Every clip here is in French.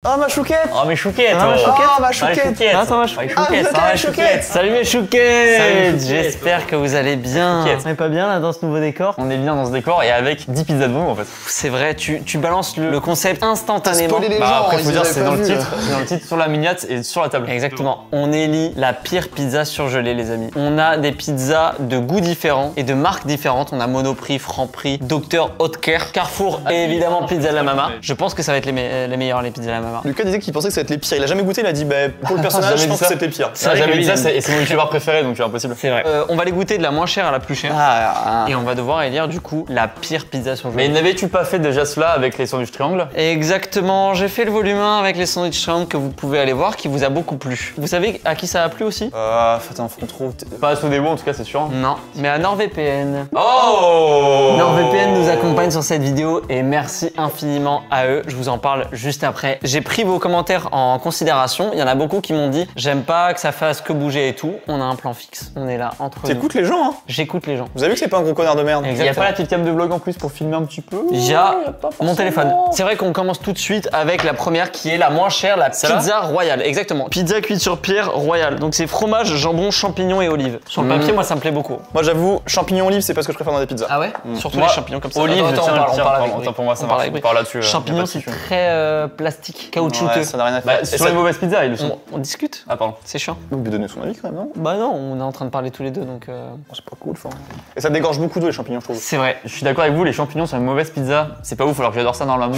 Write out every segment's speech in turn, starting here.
Oh ma chouquette! Oh mes chouquettes! Ah, ma chouquette! Oh ma chouquette! Attends, ma chouquette! Ah, chouquette! Salut mes chouquettes! J'espère que vous allez bien. On est pas bien là dans ce nouveau décor? On est bien dans ce décor et avec 10 pizzas devant nous en fait. C'est vrai, tu balances le concept instantanément. Bah après faut dire c'est dans le titre, sur la miniate et sur la table. Exactement. On élit la pire pizza surgelée les amis. On a des pizzas de goûts différents et de marques différentes. On a Monoprix, Franprix, Dr Oetker, Carrefour et évidemment Pizza La Mama. Je pense que ça va être les meilleurs les pizzas La Mama. Lucas disait qu'il pensait que ça allait être les pires. Il a jamais goûté, il a dit bah pour le personnage, je pense que c'était les pires. Ça jamais dit ça et c'est mon youtubeur préféré donc c'est impossible. C'est vrai. On va les goûter de la moins chère à la plus chère. Et on va devoir élire du coup la pire pizza surgelée. Mais n'avais-tu pas fait déjà cela avec les sandwichs triangles? Exactement, j'ai fait le volume 1 avec les sandwichs triangles que vous pouvez aller voir qui vous a beaucoup plu. Vous savez à qui ça a plu aussi? Attends, faut qu'on trouve. Pas à Sodebo en tout cas c'est sûr. Non, mais à NordVPN. Oh! NordVPN nous accompagne sur cette vidéo et merci infiniment à eux. Je vous en parle juste après. J'ai pris vos commentaires en considération. Il y en a beaucoup qui m'ont dit j'aime pas que ça fasse que bouger et tout. On a un plan fixe. On est là entre nous. T'écoutes les gens, hein? J'écoute les gens. Vous avez vu que c'est pas un gros connard de merde? Il y a pas la petite cam de vlog en plus pour filmer un petit peu? Il y a mon téléphone. C'est vrai qu'on commence tout de suite avec la première qui est la moins chère, la pizza royale. Exactement. Pizza cuite sur pierre royale. Donc c'est fromage, jambon, champignons et olives. Sur le papier, moi ça me plaît beaucoup. Moi j'avoue, champignons olives, c'est pas ce que je préfère dans des pizzas. Ah ouais? Surtout les champignons comme ça. Olive, Attends, on parle avec pour moi ça on parle marche. avec On parle là-dessus. champignons c'est très plastique, caoutchouteux. Ouais, ça n'a rien à faire. Sur les mauvaises pizzas ils le sont. On discute. Ah pardon. C'est chiant. Vous pouvez donner son avis quand même, non? Bah non, on est en train de parler tous les deux donc. C'est pas cool, enfin. Et ça dégorge beaucoup d'eau les champignons, je trouve. C'est vrai. Je suis d'accord avec vous, les champignons sur une mauvaise pizza, c'est pas ouf alors que j'adore ça normalement.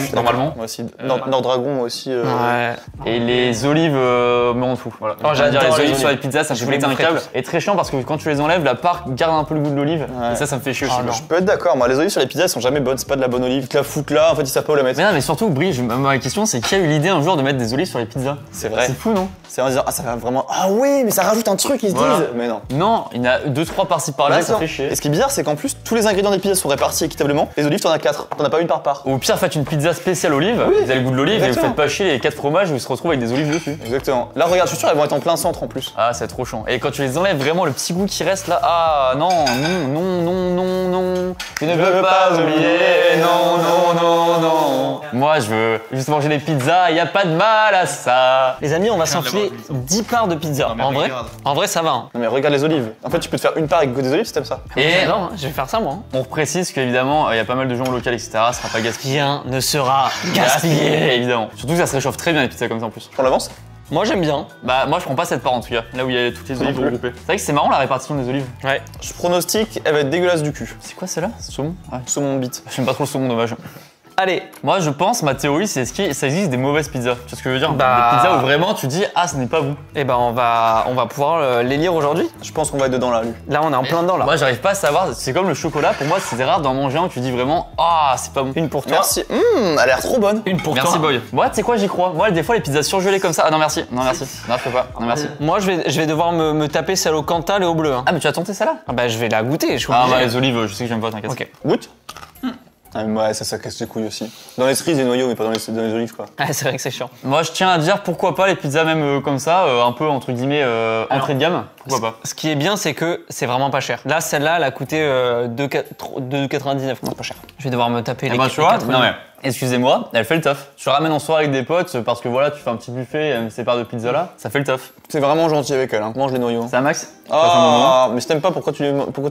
Moi aussi. Nord-Dragon, moi aussi. Ouais. Et les olives me rendent fou. Voilà. Oh, j'adore les les olives sur les olives. pizzas, ça me Je fait les péter un boufferai câble. tous. Et très chiant parce que quand tu les enlèves, la part garde un peu le goût de l'olive. Ouais. Et ça me fait chier aussi. non. Je peux être d'accord, moi les olives sur les pizzas elles sont jamais bonnes, c'est pas de la bonne olive. Tu la foutent là, en fait ils savent pas où la mettre. Mais non, mais surtout, Brie, ma question c'est qui a eu l'idée un jour de mettre des olives sur les pizzas? C'est vrai. C'est fou, non? C'est en disant, ah ça va vraiment. Ah oui, mais ça rajoute un truc, ils se Voilà. disent. Mais non. Non, il y en a 2-3 par-ci par-là, ça D'accord. fait chier. Et ce qui est bizarre, c'est qu'en plus, tous les ingrédients des pizzas sont répartis équitablement. Les olives, t'en as 4. T'en as pas une par part. Ou au pire, faites une pizza spéciale olive, Oui, vous avez le goût de l'olive et vous exactement. faites pas chier les 4 fromages où ils se retrouvent avec des olives dessus. Exactement. Là, regarde, je suis sûr, elles vont être en plein centre en plus. Ah, c'est trop chiant. Et quand tu les enlèves, vraiment le petit goût qui reste là, ah non, je ne veux pas oublier, non. Moi, je veux juste manger des pizzas, y a pas de mal à ça. Les amis, on va s'enfiler 10 parts de pizza. En vrai, ça va. Hein. Non, mais regarde les olives. En fait, tu peux te faire une part avec des olives si t'aimes ça. Et Non, hein, je vais faire ça moi. Hein. on précise qu'évidemment, il y a pas mal de gens locaux, etc. Ça sera pas gaspillé. Rien ne sera gaspillé. Évidemment. Surtout que ça se réchauffe très bien les pizzas comme ça en plus. On l'avance? Moi j'aime bien. Bah, moi je prends pas cette part en tout cas, là où il y a toutes les olives plus. regroupées. C'est vrai que c'est marrant la répartition des olives. Ouais. Je pronostique, elle va être dégueulasse du cul. C'est quoi celle-là? C'est saumon? Ouais. Saumon bite. J'aime pas trop le saumon, dommage. Allez, Moi je pense, ma théorie, c'est ça existe des mauvaises pizzas. Tu vois ce que je veux dire? Bah- Des pizzas où vraiment tu dis, ah, ce n'est pas vous. et ben on va pouvoir les lire aujourd'hui. Je pense qu'on va être dedans là, lui. Là on est en plein dedans là. Moi j'arrive pas à savoir, c'est comme le chocolat, pour moi c'est rare d'en manger un où tu dis vraiment, ah, c'est pas bon. Une pour toi. Merci. Elle a l'air trop bonne. Une pour Merci toi. boy. Moi tu sais quoi, j'y crois. Moi des fois les pizzas surgelées comme ça, ah non merci, non je peux pas, non merci. Moi je vais devoir me taper celle au Cantal et au bleu. Hein. Ah mais tu as tenté ça là? Ah bah je vais la goûter, je suis Ah obligé. bah les olives, je sais que j'aime pas, t'inquiète. Ok. Goûte. Ah, mais ouais, ça casse les couilles aussi. Dans les cerises, les noyaux, mais pas dans les olives, quoi. Ah, c'est vrai que c'est chiant. Moi je tiens à dire pourquoi pas les pizzas même comme ça, un peu entre guillemets entrée de gamme, pourquoi pas. Ce qui est bien c'est que c'est vraiment pas cher. Là celle-là elle a coûté 2,99. Non pas cher. Je vais devoir me taper Eh les ben, tu vois, 4. non mais, excusez-moi, elle fait le taf. Tu la ramènes en soirée avec des potes parce que voilà, tu fais un petit buffet, ces parts de pizza là, ça fait le taf. C'est vraiment gentil avec elle, hein. Mange les noyaux. C'est un max? Tu passes un bon moment. Ah, mais si t'aimes pas, pourquoi tu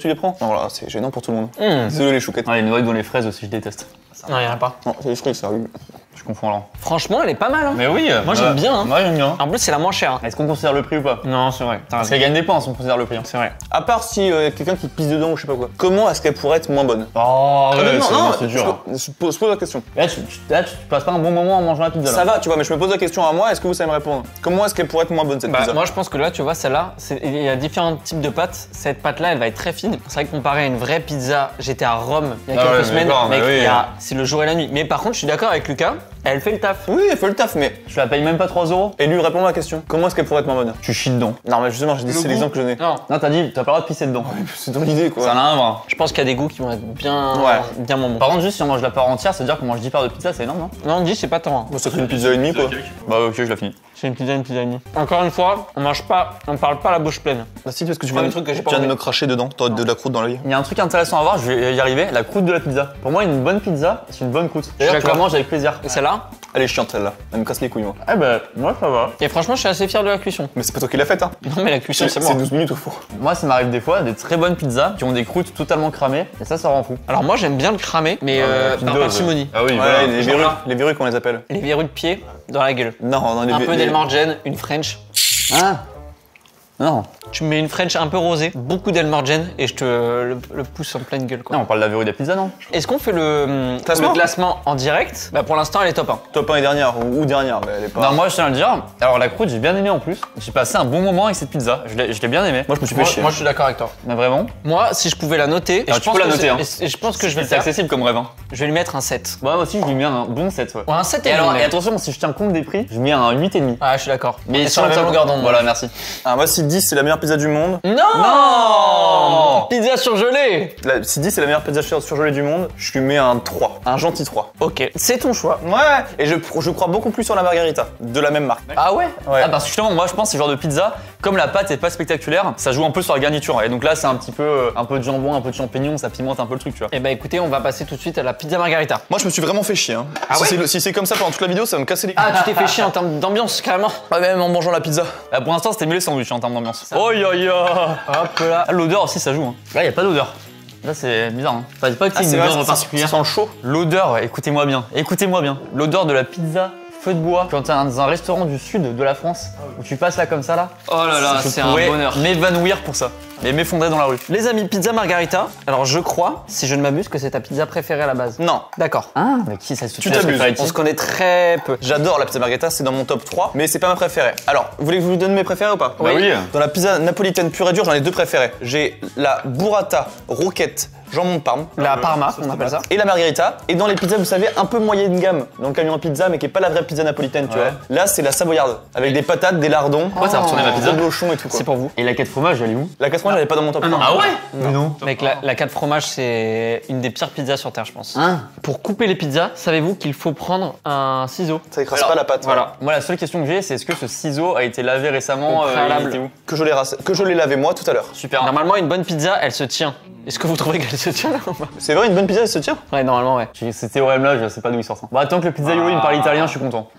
les prends? Non, voilà, c'est gênant pour tout le monde. Désolé, les chouquettes. Ah, les noix dans les fraises aussi, je déteste. Non y'en a pas. Non, c'est les fruits, ça. Je confonds alors. Franchement elle est pas mal hein. Mais oui, Moi, j'aime bien, hein. Moi j'aime bien. En plus c'est la moins chère. Hein. Est-ce qu'on considère le prix ou pas? Non c'est vrai. Parce qu'elle gagne des points si on considère le prix. Hein. C'est vrai. À part si quelqu'un qui pisse dedans ou je sais pas quoi. Comment est-ce qu'elle pourrait être moins bonne? Oh, c'est dur. hein. Je pose la question. Là, tu passes pas un bon moment en mangeant la pizza là. Ça va, tu vois, mais je me pose la question à moi, est-ce que vous savez me répondre? Comment est-ce qu'elle pourrait être moins bonne cette Bah, pizza? moi je pense que là tu vois celle-là, il y a différents types de pâtes. Cette pâte là elle va être très fine. C'est vrai que comparé à une vraie pizza, j'étais à Rome il y a Ah quelques ouais, semaines, d'accord, mec, mais oui. c'est le jour et la nuit. Mais par contre je suis d'accord avec Lucas, elle fait le taf. Oui, elle fait le taf, mais. Tu la payes même pas 3 €? Et lui, réponds à la question. Comment est-ce qu'elle pourrait être moins bonne? Tu chies dedans. Non, mais justement, c'est l'exemple que je n'ai. Non, Non, t'as dit, t'as pas le droit de pisser dedans. C'est ton idée, quoi. Ça n'a rien à voir. je pense qu'il y a des goûts qui vont être bien, Ouais. bien moins bons. Par contre, juste si on mange la part entière, ça veut dire qu'on mange 10 parts de pizza, c'est énorme, non? Non, on dit c'est pas tant. Hein. Moi, ça fait une pizza et demie, quoi. Bah, ok, je la finis. C'est une pizza et demie. Encore une fois, on parle pas la bouche pleine. Bah, si, parce que tu Premier viens, truc que j'ai tu pas viens de envie. me cracher dedans. T'as de la croûte dans l'œil. Il y a un truc intéressant à voir, je vais y arriver, la croûte de la pizza. Pour moi, une bonne pizza, c'est une bonne croûte. D'ailleurs, tu la d'accord. manges avec plaisir. Et celle-là Voilà. Elle est chiante celle-là. Elle me casse les couilles, moi. Eh ben, moi ça va. Et franchement, je suis assez fier de la cuisson. Mais c'est pas toi qui l'as faite, hein. Non, mais la cuisson, c'est C'est moi. 12 minutes au four. Moi, ça m'arrive des fois des très bonnes pizzas qui ont des croûtes totalement cramées et ça rend fou. Alors, moi, j'aime bien le cramer, mais Petite par dose. parcimonie. Ah oui, Ouais, voilà. les verrues qu'on les appelle. Les verrues de pied dans la gueule. Non, Un peu d'Elmorgen, une French. Ah non. Tu me mets une French un peu rosée, beaucoup d'Elmorgen et je te le pousse en pleine gueule, quoi. Non, on parle de la verrue des pizzas, non? Est-ce qu'on fait le Classement classement en direct? Bah, pour l'instant, elle est top 1. Top 1 et dernière, ou dernière, mais elle est pas. Non, moi je tiens à le dire. Alors la croûte, j'ai bien aimé en plus. J'ai passé un bon moment avec cette pizza. Je l'ai bien aimé. Moi, je me suis fait chier. Moi, je suis d'accord avec toi. Mais vraiment. Moi, si je pouvais la noter, Ah, tu peux la noter, hein. et je pense que je vais le C'est faire. accessible comme rêve. Hein. Je vais lui mettre un 7. Moi aussi, je lui mets un bon 7. Ouais. Ouais, un 7 Et et alors, demi, et attention, si je tiens compte des prix, je mets un 8,5. Ah, je suis d'accord. Mais sur le même longueur d'onde. Voilà, merci. Ah, moi, si 10, c'est la meilleure pizza du monde. Non, Pizza surgelée. Si 10, c'est la meilleure pizza surgelée du monde, je lui mets un 3. Un gentil 3. Ok, c'est ton choix. Ouais, et je crois beaucoup plus sur la margarita, de la même marque. Ah ouais? Ouais. Ah, parce que justement, moi je pense que ce genre de pizza, comme la pâte est pas spectaculaire, ça joue un peu sur la garniture. Et donc là, c'est un petit peu un peu de jambon, un peu de champignons, ça pimente un peu le truc, tu vois. Eh bah écoutez, on va passer tout de suite à la pizza margarita. Moi, je me suis vraiment fait chier. Hein. Ah ouais Si c'est comme ça pendant toute la vidéo, ça va me casser les couilles. Ah, tu t'es fait chier en termes d'ambiance, carrément. Ah, même en mangeant la pizza. Pour l'instant, c'était mieux les sandwichs en termes d'ambiance. Oh ya ya. Hop là. Ah, l'odeur aussi, ça joue. Hein. Là, y a pas d'odeur. Là, c'est bizarre. Hein. Enfin, pas que c'est une odeur particulière. Ça sent chaud. L'odeur, écoutez-moi bien. Écoutez-moi bien. L'odeur de la pizza feu de bois quand t'es dans un restaurant du sud de la France où tu passes là comme ça là. Oh là là, je c'est un pourrais bonheur. m'évanouir pour ça et m'effondrer dans la rue. Les amis, pizza margarita. Alors je crois, si je ne m'abuse, que c'est ta pizza préférée à la base. Non. D'accord. Ah, mais qui ça se Tu t'abuses. On se connaît très peu. J'adore la pizza margarita, c'est dans mon top 3, mais c'est pas ma préférée. Alors, vous voulez que je vous donne mes préférés ou pas? Bah oui. Dans la pizza napolitaine pure et dure, j'en ai deux préférés. J'ai la burrata roquette jambon de Parme. La Parma, on appelle ça. Et la margarita. Et dans les pizzas, vous savez, un peu moyenne gamme, dans le camion à pizza, mais qui est pas la vraie pizza napolitaine, tu Ouais. vois. Là, c'est la savoyarde, avec des patates, des lardons, Pourquoi ça a retourné ma pizza? des blochons et tout, quoi. C'est pour vous. Et la 4 fromages, elle est où? La 80, j'avais pas dans mon top 3. Ah ouais? Mais non. Mec, la 4 fromages, c'est une des pires pizzas sur Terre, je pense. Hein? Pour couper les pizzas, savez-vous qu'il faut prendre un ciseau? Ça écrase pas la pâte. Voilà. Moi, la seule question que j'ai, c'est est-ce que ce ciseau a été lavé récemment? Au préalable. il était où? Que je l'ai lavé moi tout à l'heure. Super. Normalement, une bonne pizza, elle se tient. Est-ce que vous trouvez qu'elle se tient là ou pas? C'est vrai, une bonne pizza, elle se tire? Ouais, normalement, ouais. J'ai ce théorème là, je sais pas d'où il sort ça. Bah, tant que le pizzaiolo il me parle italien, je suis content.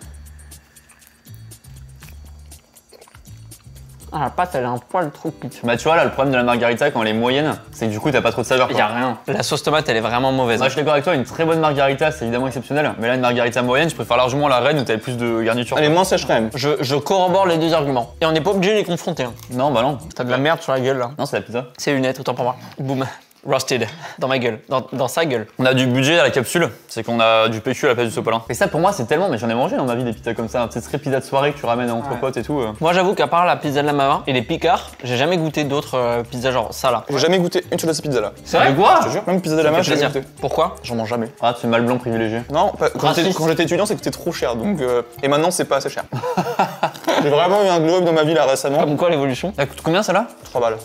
Ah, la pâte, elle est un poil trop cuite. Bah, tu vois, là, le problème de la margarita quand elle est moyenne, c'est que du coup, t'as pas trop de saveur. Y quoi. a rien. La sauce tomate, elle est vraiment mauvaise. Moi, je suis d'accord avec toi, une très bonne margarita, c'est évidemment exceptionnel. Mais là, une margarita moyenne, je préfère largement la reine où t'avais plus de garniture. Elle est moins sèche quand même. Je corrobore les deux arguments. Et on n'est pas obligé de les confronter. Hein. Non, bah non. T'as de la merde sur la gueule là. Non, c'est la pizza. C'est lunettes, autant pour moi. Boum. Roasted. Dans ma gueule. Dans sa gueule. On a du budget à la capsule, c'est qu'on a du PQ à la place du sopalin. Et ça, pour moi, c'est tellement, mais j'en ai mangé dans ma vie des pizzas comme ça. C'est très pizza de soirée que tu ramènes entre potes et tout. Moi, j'avoue qu'à part la pizza de la maman et les picards, j'ai jamais goûté d'autres pizzas genre ça là. J'ai jamais goûté une seule de ces pizzas là. C'est vrai? quoi? Je te jure, même pizza de la Ça main, fait j'ai jamais plaisir. goûté. Pourquoi? J'en mange jamais. Ah, tu es mal blanc privilégié. Non, Raciste. quand j'étais étudiant, c'est que c'était trop cher, donc et maintenant c'est pas assez cher. J'ai vraiment eu un glow up dans ma vie là récemment. Comme quoi l'évolution? Ça coûte combien celle-là? 3 balles.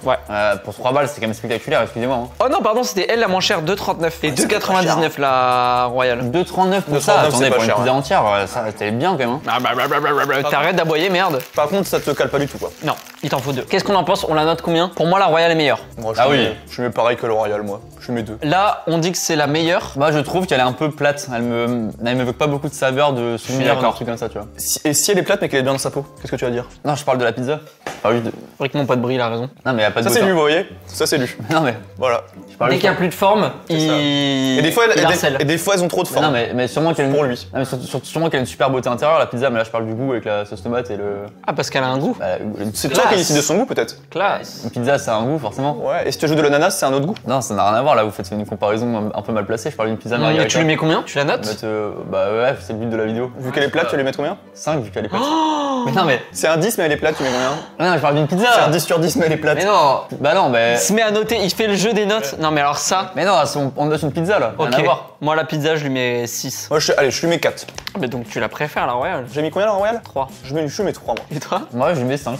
Ouais. Pour 3 balles, c'est quand même spectaculaire, excusez-moi. Hein. Oh non, pardon, c'était elle la moins chère, 2,39. Et 2,99 la royale. 2,39 pour 2,39, ça, attendez, c'est pas pour une cher, pizza entière, ça c'était bien quand même. Hein. T'arrêtes d'aboyer, merde. Par contre, ça te cale pas du tout quoi. Non, il t'en faut deux. Qu'est-ce qu'on en pense? On la note combien? Pour moi, la royale est meilleure. Moi, Ah oui. Je mets pareil que le Royal, moi. Je mets 2. Là, on dit que c'est la meilleure. Moi, je trouve qu'elle est un peu plate. Elle m'évoque pas beaucoup de saveur, de souvenir, d'accord. un truc comme ça, tu vois. Et si elle est plate mais qu'elle est bien dans sa peau, qu'est-ce que tu vas dire? Non, je parle de la pizza. Ah oui, C'est vrai que mon pote Brie, il a raison. non, mais y a pas de Ça c'est bout, lui, hein. vous voyez? Ça c'est lui. Non, mais Voilà. je parle Dès de qu'il n'y a plus de forme, ça. il. Et des fois, il harcèle. et des fois, elles ont trop de forme. Non, mais sûrement qu'elle Pour lui. Non, mais sûrement qu'elle a une super beauté intérieure, la pizza, mais là, je parle du goût avec la sauce tomate et le. Ah, parce qu'elle a un goût. Bah, C'est toi qui décides de son goût peut-être. Classe. une pizza, ça a un goût, forcément. Ouais. Et si tu ajoutes de l'ananas, c'est un autre goût. Non, ça n'a rien à voir, là, vous faites une comparaison un peu mal placée. Je parle d'une pizza Mais margarita. tu lui mets combien? Tu la notes? Bah ouais, c'est le but de la vidéo. Vu qu'elle est plate, tu vas lui mettre combien? 5 vu qu'elle est plate. Mais non, mais. C'est un 10 mais elle est plate, tu mets combien? Non, je parle d'une pizza. C'est un 10 sur 10 mais elle est plate. Mais non, bah non, mais. Il se met à noter, il fait le jeu des notes. Non, mais alors ça. Mais non, on note une pizza là. Rien Ok. à voir. Moi, la pizza, je lui mets 6. Moi, allez, je lui mets 4. Mais donc, tu la préfères, la royale? J'ai mis combien là en Royal? 3. Je mets 3 moi. Et toi? Moi, je lui mets 5.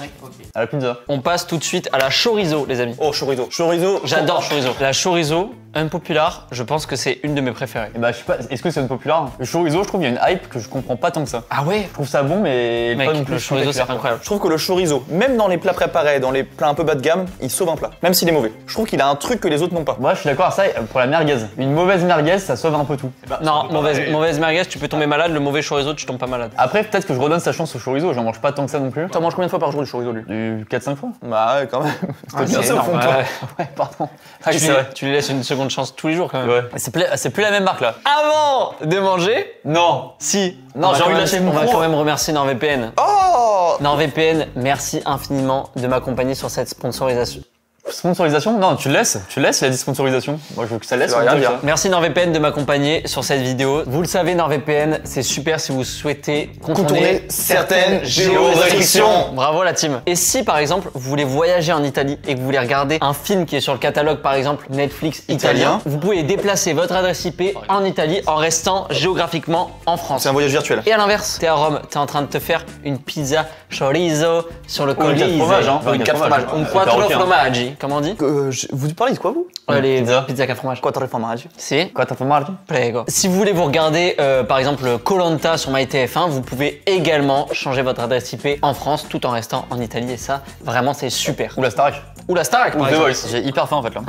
À la pizza. On passe tout de suite à la chorizo, les amis. Oh, chorizo. Chorizo. J'adore chorizo. La chorizo, unpopular, je pense que c'est une de mes préférées. Et bah, je sais pas, est-ce que c'est une populaire? Le chorizo, je trouve qu'il y a une hype que je comprends pas tant que ça. Ah ouais? Je trouve ça bon, mais Mec, pas non plus le chorizo, c'est spectaculaire. incroyable. Je trouve que le chorizo, même dans les plats préparés, dans les plats un peu bas de gamme, il sauve un plat. Même s'il est mauvais. Je trouve qu'il a un truc que les autres n'ont pas. Moi, je suis d'accord, ça, pour la merguez. Une mauvaise merguez, ça sauve abreuvent un peu tout. Non, mauvaise merguez, tu peux tomber malade. Le mauvais chorizo, tu tombes pas malade. Après, peut-être que je redonne sa chance au chorizo, j'en mange pas tant que ça non plus. T'en manges combien de fois par jour du chorizo, lui? 4-5 fois. Bah ouais, quand même. C'était bien c'est ça au fond de toi. Ouais, pardon. Tu, c'est vrai. tu lui laisses une seconde chance tous les jours quand même. Ouais. C'est plus la même marque là. Avant de manger, Non. si. Non, On va j'ai envie quand de lâcher même- mon On va micro. quand même remercier NordVPN. Oh! NordVPN, merci infiniment de m'accompagner sur cette sponsorisation. Sponsorisation? Non, tu le laisses. Il a dit sponsorisation. Moi, je veux que ça laisse. Ça veut rien on dit dire. ça. Merci NordVPN de m'accompagner sur cette vidéo. Vous le savez, NordVPN, c'est super si vous souhaitez contourner certaines géorestrictions. Bravo la team. Et si par exemple vous voulez voyager en Italie et que vous voulez regarder un film qui est sur le catalogue par exemple Netflix italien, vous pouvez déplacer votre adresse IP en Italie en restant géographiquement en France. C'est un voyage virtuel. Et à l'inverse, t'es à Rome, t'es en train de te faire une pizza chorizo sur le Ou une 4 Colisée. fromages, hein. Ou une 4 fromages. Un quattro Karaoké, hein. formaggi. Comment on dit Vous parlez de quoi, vous? Les pizza. pizzas 4 fromages. Quattro formaggi. Si. Quoi, t'as fait mal? Prego. Si vous voulez vous regarder par exemple Koh-Lanta sur MyTF1, vous pouvez également changer votre adresse IP en France tout en restant en Italie et ça, vraiment c'est super. Ou la Starac. Ou la Starac par The exemple. Voice. J'ai hyper faim en fait là.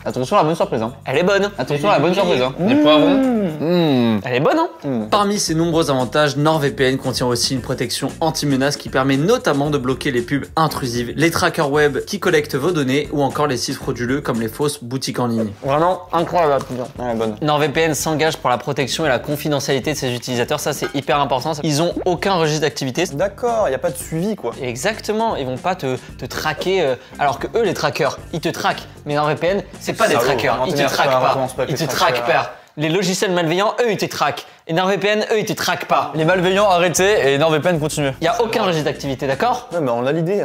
Attention Attention à la bonne surprise. Hein. Elle est bonne. Attention à la bonne surprise. Hein. Les poivrons. Elle est bonne, hein Parmi ses nombreux avantages, NordVPN contient aussi une protection anti-menace qui permet notamment de bloquer les pubs intrusives, les trackers web qui collectent vos données ou encore les sites frauduleux comme les fausses boutiques en ligne. Vraiment incroyable. Ouais, bonne. NordVPN s'engage pour la protection et la confidentialité de ses utilisateurs, ça c'est hyper important. Ils ont aucun registre d'activité. D'accord, y a pas de suivi, quoi. Exactement, ils vont pas te traquer alors que eux les trackers, ils te traquent. Mais NordVPN, c'est pas des Salaud, trackers, ils te Anthony, traquent ça pas. commence pas avec Ils te les traquent trackers. pas. Les logiciels malveillants, eux, ils te traquent. Et NordVPN, eux, ils te traquent pas. Les malveillants arrêtés et NordVPN continue. Il y a aucun registre d'activité, d'accord? Ouais, mais on a l'idée,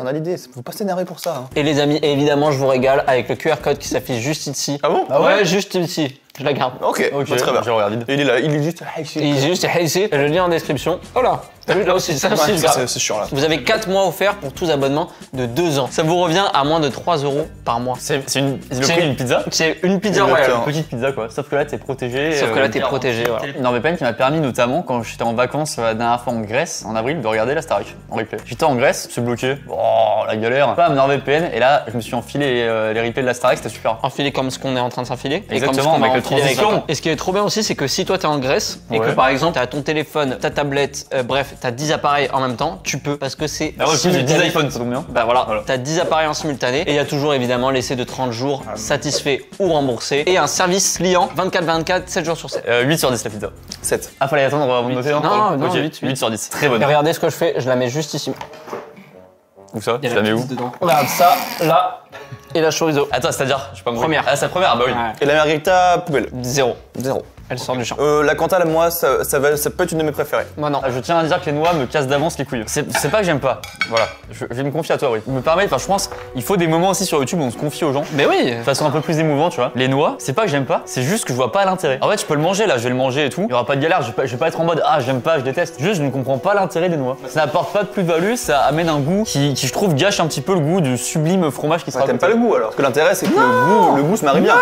Faut pas s'énerver pour ça. Hein. Et les amis, évidemment, je vous régale avec le QR code qui s'affiche juste ici. Ah bon? Ouais, juste ici. Je la garde. Ok, Ok, bah, très bien. je regarde vite. Et il est là, il est juste. Et il est juste ici. Et le lien en description. Oh là. T'as vu là aussi, ça aussi, Ouais, je ça, garde. c'est sûr là. Vous avez 4 mois offerts pour tous abonnements de 2 ans. Ça vous revient à moins de 3 € par mois. C'est le C'est- prix d'une pizza. C'est une pizza Exactement. royale. Une petite pizza quoi. Sauf que là t'es protégé. Sauf que là, t'es protégé, voilà. NordVPN qui m'a permis notamment quand j'étais en vacances la dernière fois en Grèce en avril de regarder la Starac en replay. J'étais en Grèce, c'est bloqué. Oh la galère. Bam, NordVPN et là je me suis enfilé les replays de la Starac, c'était super. Enfiler comme ce qu'on est en train de s'enfiler. Et Exactement, comme ce qu'on va avec le enfiler transition. Et ce qui est trop bien aussi, c'est que si toi t'es en Grèce et que Ouais. par exemple t'as ton téléphone, ta tablette, bref, t'as 10 appareils en même temps, tu peux parce que c'est Ah ouais, j'ai 10 simultané. iPhones, ça tombe bien. Bah voilà, t'as 10 appareils en simultané et il y a toujours évidemment l'essai de 30 jours satisfait ou remboursé et un service client 24/24, 7 jours sur 7. 8 sur 10 la pizza. 7. Ah fallait attendre avant de noter hein. Non, non, Ok, 8 sur 10. Très bonne. Et regardez ce que je fais, je la mets juste ici. Où ça Tu la mets où dedans. Regarde ça, là et la chorizo. Attends, c'est-à-dire, je sais pas compris. Première. Ah, c'est la première, bah oui. Ouais. Et la margarita, poubelle. 0. 0. Elle sort du champ. La Cantal, moi, ça peut être une de mes préférées. Moi non. Ah, je tiens à dire que les noix me cassent d'avance les couilles. C'est pas que j'aime pas. Voilà. Je vais me confier à toi, oui. Me permet, enfin, je pense, il faut des moments aussi sur YouTube où on se confie aux gens. Mais oui. De façon un peu plus émouvante, tu vois. Les noix, c'est pas que j'aime pas, c'est juste que je vois pas l'intérêt. En fait, je peux le manger là, je vais le manger et tout. Il y aura pas de galère, je vais pas être en mode ah, j'aime pas, je déteste. Juste, je ne comprends pas l'intérêt des noix. Ça n'apporte pas de plus-value, ça amène un goût qui, je trouve, gâche un petit peu le goût du sublime fromage qui sera. T'aimes pas le goût alors? Parce que l'intérêt, c'est que le goût se marie bien.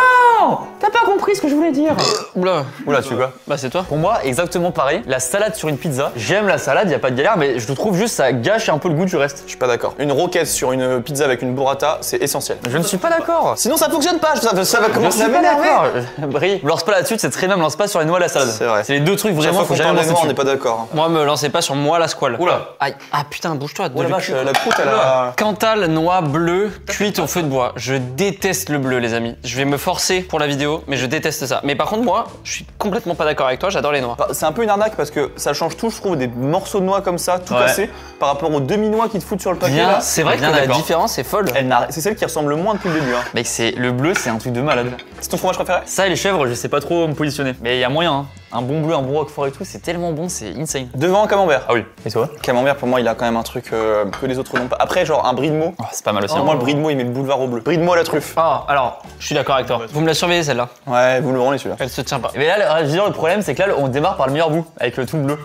T'as pas compris ce que je voulais dire. Oula. Oula, tu veux quoi? Bah c'est toi. Pour moi, exactement pareil. La salade sur une pizza, j'aime la salade, y a pas de galère, mais je trouve juste ça gâche un peu le goût du reste. Je suis pas d'accord. Une roquette sur une pizza avec une burrata, c'est essentiel. Je ne suis pas d'accord. Sinon, ça fonctionne pas. Ça va Je commencer à suis pas m'énerver. d'accord. Brie, me lance pas là-dessus, c'est très bien, me lance pas sur les noix à la salade. C'est vrai. C'est les deux trucs Chaque vraiment fois faut qu'on jamais parle des lancer noix, on dessus. n'est pas d'accord. Moi, me lancez pas sur moi la squale. Oula. Aïe. Ah putain, bouge-toi. Oh la de vache, cul. la croûte, elle a. Cantal, noix, bleu, cuite au feu de bois. Je déteste le bleu, les amis. Je vais me forcer pour la vidéo, mais je déteste ça. Mais par contre, moi, je suis complètement pas d'accord avec toi, j'adore les noix. Bah, c'est un peu une arnaque parce que ça change tout, je trouve, des morceaux de noix comme ça, tout Ouais. cassé, par rapport aux demi-noix qui te foutent sur le paquet Bien. là. C'est vrai que Bien la d'accord. différence est folle. C'est celle qui ressemble le moins depuis le début. Hein. Mec, c'est le bleu, c'est un truc de malade. C'est ton fromage préféré? Ça et les chèvres, je sais pas trop me positionner. Mais il y a moyen, hein. Un bon bleu, un bon roquefort et tout, c'est tellement bon, c'est insane. Devant camembert. Ah oui. Et toi? Camembert, pour moi, il a quand même un truc que les autres n'ont pas. Après, genre un brie de Meaux. C'est pas mal aussi. Pour hein. moi, le brie de Meaux, il met le boulevard au bleu. Brie de Meaux à la truffe. Ah, alors, je suis d'accord avec toi. Vous me la surveillez celle-là. Ouais, vous le rendez celui-là. Elle se tient pas. Mais là, je veux dire, le problème, c'est que là, on démarre par le meilleur bout, avec le tout bleu.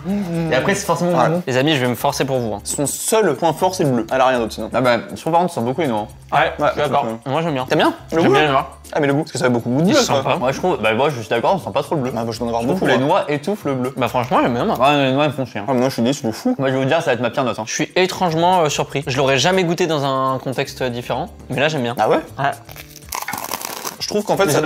Et après, c'est forcément Ouais. bon. Les amis, je vais me forcer pour vous. Hein. Son seul point fort, c'est le bleu. Elle a rien d'autre sinon. Ah bah, je trouve par contre, ça sent beaucoup les noix. Ouais, Ouais, d'accord. je Moi, j'aime bien. T'aimes bien? Le J'aime goût? bien les noix. Ah, mais le goût, parce que ça a beaucoup de goût de Il bleu. se sent quoi. pas. Moi, je trouve, bah, moi, je suis d'accord, on sent pas trop le bleu. Ah, moi, je dois en avoir Je trouve beaucoup. que les moi. noix étouffent le bleu. Bah franchement, j'aime bien moi. Ouais, les noix, elles me font chier. hein. Ah, mais moi, je suis déçu de fou. Moi, je vais vous dire, ça va être ma pire note. Hein. Je suis étrangement surpris. Je l'aurais jamais goûté dans un contexte différent, mais là j'aime bien. Ah ouais? Ouais. Je trouve qu'en fait, ça.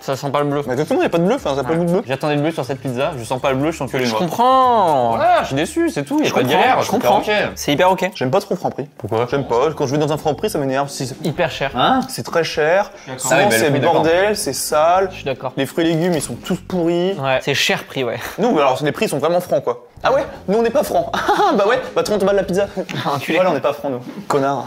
Ça sent pas le bleu. Mais exactement, il n'y a pas de bleu, enfin, ça n'a pas de goût de bleu. J'attendais le bleu sur cette pizza, je sens pas le bleu, je sens que les Je noix. comprends. Ouais, je suis déçu, c'est tout, y a pas de galère. Je comprends. Ok. C'est hyper ok. J'aime pas trop Franprix. Pourquoi? J'aime pas. Quand je vais dans un Franprix, ça m'énerve. Hyper cher. Hein? C'est très cher. Ah oui, Souvent, bah, le c'est prix, bordel, c'est sale. Je suis d'accord. Les fruits et légumes, ils sont tous pourris. Ouais. C'est cher prix, ouais. Nous, alors, les prix sont vraiment francs, quoi. Ah ouais? Nous, on n'est pas francs. Ah bah ouais, bah 30 balles la pizza. Enculé. Voilà, on n'est pas francs, nous. Connard.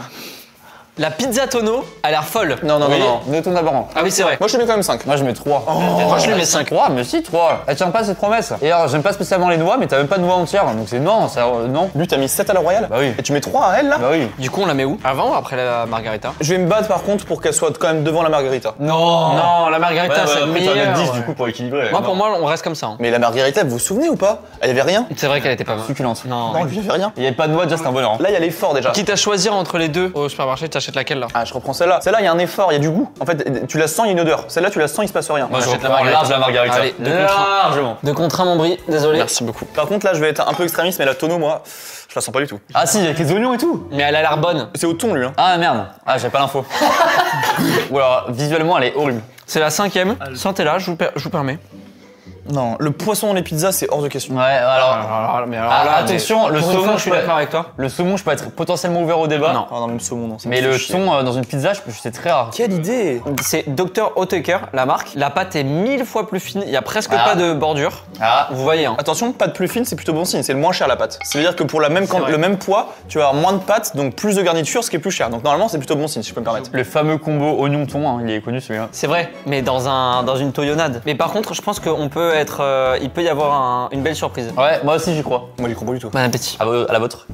La pizza tonneau a l'air folle. Non, non, Oui, non, non. deux tonnes d'abord. Ah oui, c'est vrai. Moi, je te mets quand même 5. Moi je mets 3. Moi, je lui mets 5. 3, mais si 3. Elle tient pas cette promesse. Et alors j'aime pas spécialement les noix, mais t'as même pas de noix entières, donc c'est non, ça non. Lui, t'as mis 7 à la royale? Bah oui. Et tu mets 3 à elle, là? Bah oui. Du coup, on la met où? Avant ou après la margarita? Je vais me battre, par contre, pour qu'elle soit quand même devant la margarita. Non, la margarita, c'est après, meilleur. t'en mets 10 du coup pour équilibrer. Moi, pour moi, on reste comme ça. hein. Mais la margarita, vous vous souvenez ou pas? Il y avait rien? C'est vrai qu'elle était pas mal. Succulente. Non. Non, lui, il y avait rien. Il y avait pas de noix, déjà c'est un bonheur. hein. Là, il y a l'effort déjà. Quitte à choisir entre les deux au supermarché, t'achètes laquelle là? Ah, je reprends celle-là. Celle-là, il y a un effort, il y a du goût. En fait, tu la sens, il y a une odeur. Celle-là, tu la sens, il se passe rien. Moi je achète la reprends margarita. large la margarita. Allez, deux contre un. Largement. 2 contre 1, mon bris. Désolé. Merci beaucoup. Par contre, là, je vais être un peu extrémiste, mais la tonneau, moi, je la sens pas du tout. Ah si, avec les oignons et tout. Mais elle a l'air bonne. C'est au thon, lui. Hein. Ah merde. Ah j'ai pas l'info. Ou alors visuellement elle est horrible. C'est la 5ème. Sentez-la, je vous permets. Non, le poisson dans les pizzas, c'est hors de question. Ouais, alors. Attention, le saumon, je suis d'accord avec toi. Le saumon, je peux être potentiellement ouvert au débat. Non. Ah non, même saumon, non. ça me Mais fait le chier. thon dans une pizza, c'est très rare. Quelle idée! C'est Dr. Oetker, la marque. La pâte est 1000 fois plus fine. Il y a presque Ah. pas de bordure. Ah. Vous voyez, hein. Attention, pâte plus fine, c'est plutôt bon signe, c'est le moins cher la pâte. C'est-à-dire que pour la même vrai. le même poids, tu vas avoir moins de pâte, donc plus de garniture, ce qui est plus cher. Donc normalement, c'est plutôt bon signe, si je peux me permettre. Le fameux combo oignon-thon, hein, il est connu celui-là. C'est vrai, mais dans une toyonnade. Mais par contre, je pense qu'on peut être. Il peut y avoir une belle surprise. Ouais, moi aussi j'y crois. Moi, j'y crois pas du tout. Bon appétit. À la vôtre.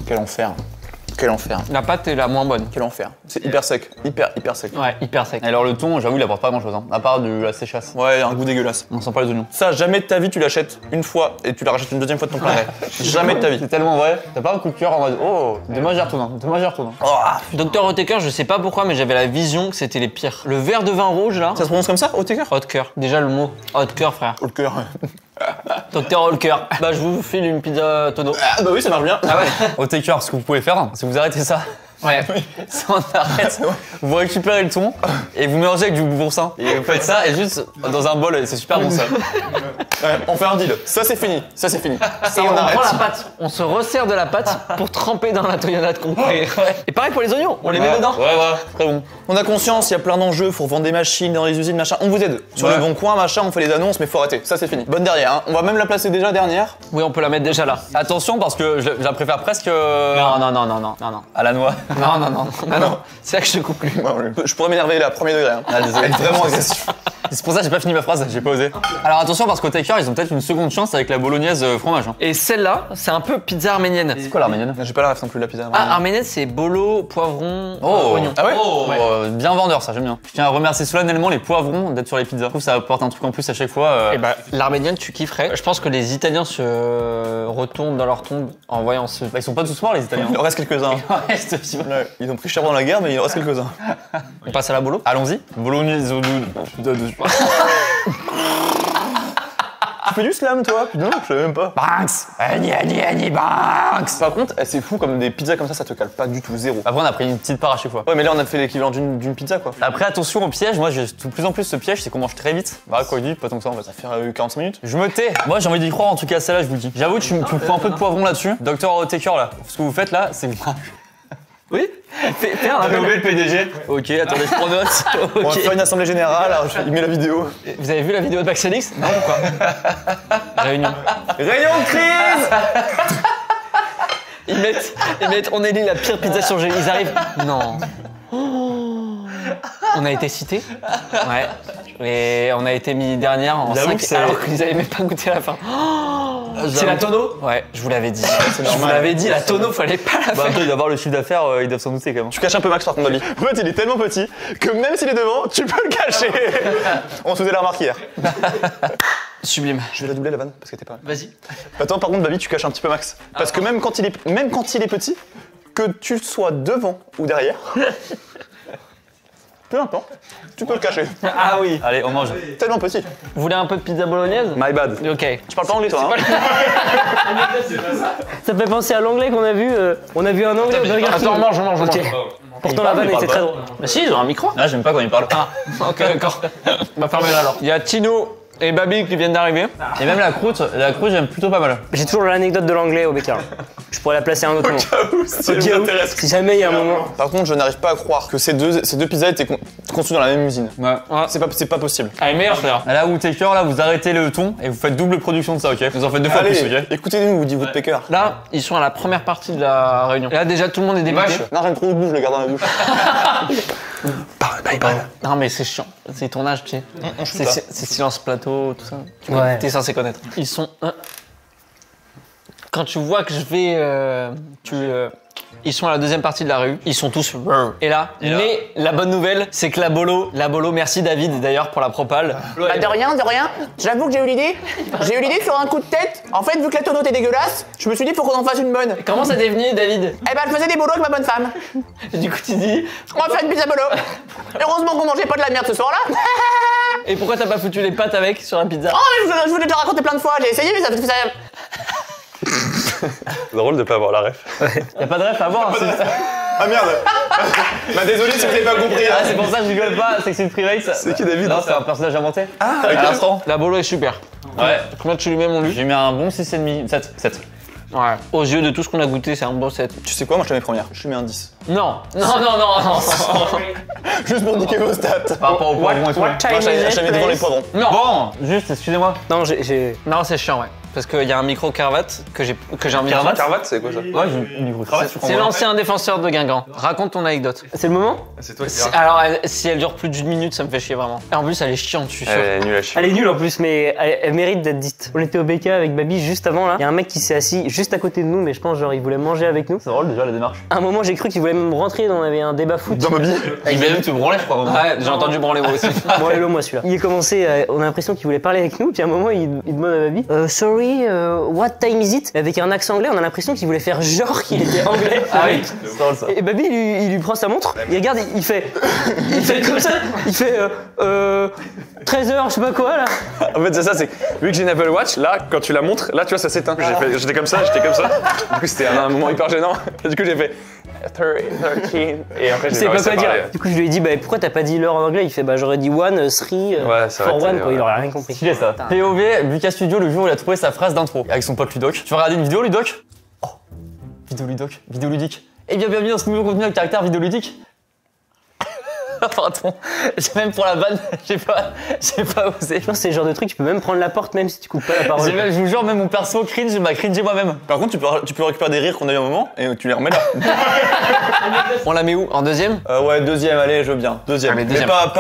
Quel enfer. Quel enfer. La pâte est la moins bonne. Quel enfer. C'est hyper sec. Hyper sec. Ouais, hyper sec. Et alors le thon, j'avoue, il apporte pas grand-chose, hein, à part de la séchasse. Ouais, un goût dégueulasse. On sent pas les oignons. Ça, jamais de ta vie, tu l'achètes une fois et tu la rachètes une deuxième fois de ton plein gré. Jamais de ta vie. C'est tellement vrai. T'as pas un coup de cœur en mode oh, demain j'y retourne, demain j'y retourne. Oh, Dr. Oetker, je sais pas pourquoi, mais j'avais la vision que c'était les pires. Le verre de vin rouge là. ça se prononce comme ça, Oetker? Oetker. Déjà le mot. Oetker, frère. Au cœur. Dr. Oetker. Bah, je vous file une pizza tonneau. Ah bah oui, ça marche bien. Ah ouais. Au taker, ce que vous pouvez faire, c'est vous arrêtez ça. Ouais. Ça on arrête. Vous récupérez le thon et vous mélangez avec du boursin. Et vous faites ça et juste dans un bol, c'est super bon ça. Ouais, on fait un deal. Ça, c'est fini. Ça, c'est fini. Ça, Et on arrête. prend la pâte, on se resserre de la pâte pour tremper dans la toyonnade qu'on fait. Et pareil pour les oignons, on les met dedans. Ouais, ouais, très bon. On a conscience, il y a plein d'enjeux, faut vendre des machines dans les usines, machin. On vous aide. Sur Ouais. le bon coin, machin, on fait les annonces, mais faut arrêter. Ça, c'est fini. Bonne derrière, hein. On va même la placer déjà dernière. Oui, on peut la mettre déjà là. Attention parce que je la préfère presque Non, non, non, non, non, non, non. à la noix. Non, non, non, non, non. C'est là que je te coupe plus. Je pourrais m'énerver là, premier degré. Hein. Ah, désolé. Elle est vraiment agressif. C'est pour ça que j'ai pas fini ma phrase, j'ai pas osé. Alors attention parce qu'au taker, ils ont peut-être une seconde chance avec la bolognaise fromage. Hein. Et celle-là, c'est un peu pizza arménienne. C'est quoi l'arménienne? J'ai pas la ref non plus de la pizza. Ah, arménienne, c'est bolo, poivron, Oh, oignon. Ah ouais Oh, Ouais. bien vendeur ça, j'aime bien. Je tiens à remercier solennellement les poivrons d'être sur les pizzas. Je trouve que ça apporte un truc en plus à chaque fois. Et bah, l'arménienne, tu kifferais. Je pense que les Italiens se retournent dans leur tombe en voyant ce. Bah, ils sont pas tous morts les Italiens. Il en reste quelques-uns. Ouais, c'est aussi vrai. Ouais, ils ont pris cher dans la guerre, mais il en reste quelques-uns. On passe à la bolo. Allons-y. Bolognaise. Tu fais du slam, toi? Putain, je savais même pas. Banks. Annie Banks. Par contre, c'est fou, comme des pizzas comme ça te cale pas du tout, zéro. Après on a pris une petite part à chaque fois. Ouais, mais là, on a fait l'équivalent d'une pizza, quoi. Après attention au piège, moi j'ai de plus en plus ce piège, c'est qu'on mange très vite. Bah quoi je dis, pas tant que ça en fait. Ça fait 45 minutes. Je me tais. Moi j'ai envie d'y croire en tout cas celle-là, je vous le dis. J'avoue, tu me prends un peu de poivron là-dessus. Dr. Taker là, ce que vous faites là, c'est Oui. Fais un J'ai oublié le PDG. Ok, attendez, je prends note. On va Ok. faire une assemblée générale, alors il met la vidéo. Vous avez vu la vidéo de Baxelix? Non ou quoi? Réunion. Réunion de crise. Ils mettent on élit la pire pizza surgelée. Ils arrivent. Non. On a été cité. Ouais. Et on a été mis dernière en J'avoue 5 que c'est- alors qu'ils avaient même pas goûté à la fin. C'est la tonneau? Ouais, je vous l'avais dit. Je vous l'avais dit, la tonneau, fallait pas la Bah faire. après il doit avoir le chiffre d'affaires, ils doivent s'en douter quand même. Tu caches un peu Max par contre, Babi. En fait, il est tellement petit que même s'il est devant, tu peux le cacher. On se faisait la remarque hier. Sublime. Je vais la doubler la vanne parce que t'es pas. Vas-y. Attends, par contre, Babi, tu caches un petit peu Max. Parce que même quand il est petit, que tu sois devant ou derrière, Peu importe. Tu peux le cacher. Ah oui. Allez, on mange. Tellement petit. Vous voulez un peu de pizza bolognaise? My bad. Ok. Tu parles pas anglais, toi, hein? Ça fait penser à l'anglais qu'on a vu. On a vu un anglais au Burger King. Attends, mange. Ok. Pourtant la vanne était très drôle. Bah si, ils ont un micro. Ah, j'aime pas quand il parle. Ok, d'accord. On va fermer là alors. Il y a Tino et Babi qui viennent d'arriver. Et même la croûte j'aime plutôt pas mal. J'ai toujours l'anecdote de l'anglais au BK. Je pourrais la placer à un autre moment. Ça Au nous cas où, intéresse. si jamais il y a un moment. Par contre, je n'arrive pas à croire que ces deux pizzas étaient construites dans la même usine. Ouais. C'est pas possible. Ah, elle est meilleure celle-là. Là, Woodpecker, là, vous arrêtez le ton et vous faites double production de ça, ok? Vous en faites 2 fois Allez, plus, ok? écoutez-nous, vous dites Woodpecker. Là, ils sont à la première partie de la réunion. Et là, déjà, tout le monde est débité. Non, j'aime trop le goût, je le garde dans la bouche. Non, mais c'est chiant. C'est ton âge, tu sais. C'est silence plateau, tout ça. Ouais. T'es censé connaître. Ils sont. Quand tu vois que je vais. Ils sont à la deuxième partie de la rue. Ils sont tous. Et là. Mais la bonne nouvelle, c'est que la bolo, merci David d'ailleurs pour la propale. Bah de rien. J'avoue que j'ai eu l'idée. J'ai eu l'idée sur un coup de tête. En fait, vu que la tonneau était dégueulasse, je me suis dit faut qu'on en fasse une bonne. Comment ça t'est venu, David? Eh ben, elle faisait des bolos avec ma bonne femme. Et du coup, tu dis. On va faire une pizza bolo. Heureusement qu'on mangeait pas de la merde ce soir-là. Et pourquoi t'as pas foutu les pâtes avec sur la pizza? Oh, je vous l'ai déjà raconté plein de fois. J'ai essayé, mais ça. C'est drôle de pas avoir la ref. Y'a pas de ref à voir, hein, Ah merde. Bah désolé si vous avez pas compris. Ah, c'est pour ça que je rigole pas, c'est que c'est une private. C'est qui, David? Non, c'est un personnage inventé. Ah, À ok. l'instant. La bolo est super. Ouais. Combien tu lui mets, mon Luc? J'ai mis un bon 6,5, 7. Ouais. Aux yeux de tout ce qu'on a goûté, c'est un bon 7. Tu sais quoi, moi je te mets première. Je lui mets un 10. Non. Juste pour niquer vos stats. Par rapport au poivron et tout. Moi je t'avais devant les poivrons. Non. Bon, juste, excusez-moi. Non, j'ai. Non, c'est chiant, ouais. Parce qu'il y a un micro cravate que j'ai envie de Cravate Cravate, c'est quoi ça? Ouais, j'ai une micro-cravate, je crois. C'est l'ancien défenseur de Guingamp. Raconte ton anecdote. C'est le moment? C'est toi qui Alors, si elle dure plus d'une minute, ça me fait chier vraiment. Et en plus, elle est chiante, je suis sûr. Elle est nulle à chier. Elle est nulle en plus, mais elle mérite d'être dite. On était au BK avec Babi juste avant là. Il y a un mec qui s'est assis juste à côté de nous, mais je pense genre il voulait manger avec nous. C'est drôle déjà la démarche. À un moment, j'ai cru qu'il voulait même rentrer. On avait un débat foot. Dans ma vie. Il va même te branler, je crois. Ouais, j'ai entendu branler moi aussi. Bon, hello, moi celui-là. Il a commencé, on a l'impression qu'il voulait parler avec nous, puis à un moment il demande à Babi Sorry, what time is it? Avec un accent anglais, on a l'impression qu'il voulait faire genre qu'il était anglais. Ah oui, c'est drôle ça. Et Babi il lui prend sa montre, il regarde, il fait comme ça, il fait 13h, je sais pas quoi là. En fait, c'est ça, c'est que vu que j'ai une Apple Watch, là, quand tu la montres, là, tu vois, ça s'éteint. J'étais comme ça. Du coup, c'était un moment hyper gênant. Et du coup, j'ai fait 13. Et après, Il j'ai savait pas réussi quoi à dire. parler. Du coup, je lui ai dit, bah pourquoi t'as pas dit l'heure en anglais? Il fait, bah j'aurais dit one, three, Ouais, ça for aurait one, été, quoi. Il ouais. aurait rien compris. Stylé ça. POV, Lucas Studio, le jour où il a trouvé sa phrase d'intro avec son pote Ludoc. Tu vas regarder une vidéo, Ludoc? Oh, vidéo ludique. Et bien bienvenue dans ce nouveau contenu avec caractère vidéoludique. Pardon, même pour la vanne, j'ai pas osé. Je pense que c'est le genre de truc, tu peux même prendre la porte même si tu coupes pas la parole. Je vous jure, même mon perso cringe m'a cringé moi-même. Par contre, tu peux récupérer des rires qu'on a eu un moment et tu les remets là. On la met où? En deuxième? Ouais, deuxième, allez, je veux bien. Deuxième. Allez, Mais deuxième. pas.